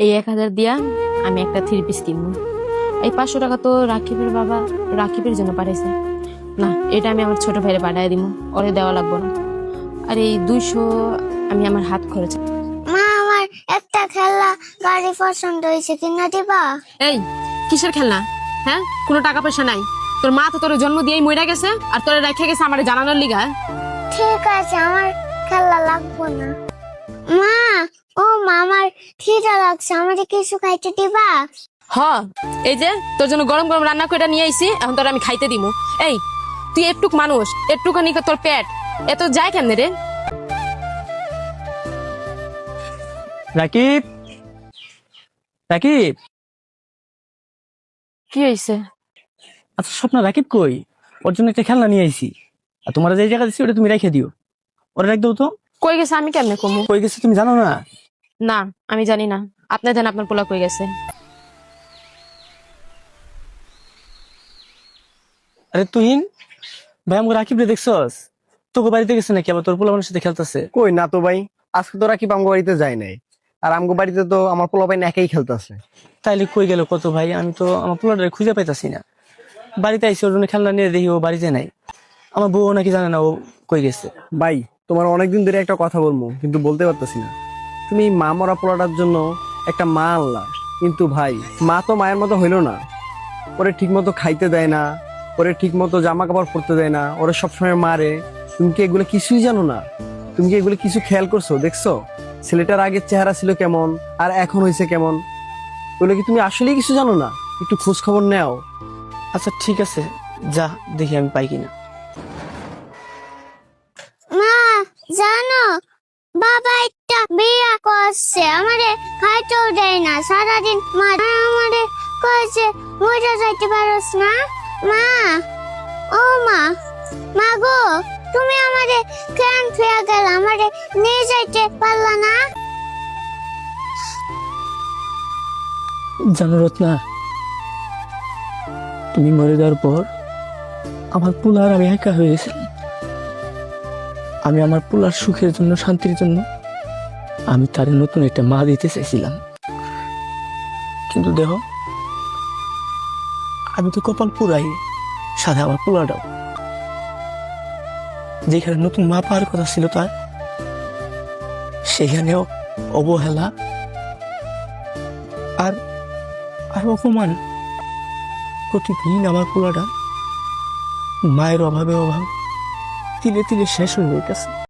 এই 1000 দিয়া আমি একটা 3 পিস কিনবো। এই 500 টাকা তো রাকিবের বাবা রাকিবের জন্য পাঠাইছে। না, এটা আমি আমার ছোট ভাইরে পাঠাই দিব, ওরে দেওয়া লাগবে না। আর এই 200 আমি আমার হাত খরচ। মা, আমার একটা খেলনা গাড়ি পছন্দ হয়েছে, কিনা দিবা? এই কিসের খেলনা? হ্যাঁ, কোনো টাকা পয়সা নাই। তোর মা তো তোর জন্ম দিয়েই মইরা গেছে, আর তোরে রেখে গেছে আমার জানানোর লিগা। ঠিক আছে, আমার খেলনা লাগবো না। মা, ও মা, আমার খিদা লাগছে, আমাকে কিছু খাইতে দিবা? হ, এই যে তোর জন্য গরম গরম রান্না করে নিয়ে আইছি, এখন তোর আমি খাইতে দিমু। এই তুই একটুক মানুষ, একটুখানি তোর পেট এত যায় কেমনে রে? রাকিব, রাকিব। কি হয়েছে? আচ্ছা স্বপ্ন, রাকিব কই? ওর জন্য একটা খেলনা নিয়ে আইছি। আর তোমার যে জায়গা দিচ্ছি ওটা তুমি রেখে দিও। ওরা রেখ দাও তো। কই গেছে আমি কেমনে কমু? কই গেছে তুমি জানো না? না, আমি জানি না। আপনি জানেন আপনার পোলা কই গেছে? আরে তুহিন ভাই, আমাকে রাকিব রে দেখছস? তোকে বাড়িতে গেছে নাকি আবার তোর পোলাপানের সাথে খেলতেছে? কই না তো ভাই, আজকে তো রাকিব আমগো বাড়িতে যায় নাই। আর আমগো বাড়িতে তো আমার পোলাপাইন একাই খেলতেছে। তাইলে কই গেল কত ভাই? আমি তো আমার পোলাটারে খুঁজে পাইতাছি না। বাড়িতে আইসি, ওর জন্য খেলনা নিয়ে দেখি ও বাড়িতে নাই। আমার বউ নাকি জানে না ও কই গেছে। ভাই, তোমার অনেকদিন ধরে একটা কথা বলবো, কিন্তু বলতে পারতেছি না। তুমি এই মা মরা পোলাটার জন্য একটা মা আনলা, কিন্তু ভাই মা তো মায়ের মতো হইলো না। ওরে ঠিক মতো খাইতে দেয় না, ওরে ঠিক মতো জামা কাপড় পরতে দেয় না, ওরে সবসময় মারে। তুমি কি এগুলো কিছুই জানো না? তুমি কি এগুলো কিছু খেয়াল করছো, দেখছো ছেলেটার আগের চেহারা ছিল কেমন আর এখন হয়েছে কেমন? ওগুলো কি তুমি আসলেই কিছু জানো না? একটু খোঁজ খবর নেও। আচ্ছা ঠিক আছে, যা দেখি আমি পাই কিনা। মা, জানো বাবা একটা বিয়া করছে, আমারে খাইতেও দেয় না সারাদিন। মা আমারে কয়েছে মজা যাইতে পারস না। মা, ও মা, মা গো, তুমি আমারে কেন ফেয়া গেল? আমারে নিয়ে যাইতে পারলা না? জানো রত্না, তুমি মরে যাওয়ার পর আমার পোলার আমি একা হয়ে গেছি। আমি আমার পোলার সুখের জন্য, শান্তির জন্য আমি তার নতুন একটা মা দিতে চাইছিলাম, কিন্তু দেখো আমি তো কপাল পুরাই সাথে আমার পোলাটাও। যেখানে নতুন মা পাওয়ার কথা ছিল তার, সেখানেও অবহেলা আর আর অপমান। প্রতিদিন আমার পোলাটা মায়ের অভাবে তিলে তিলে শেষ হয়ে গেছে।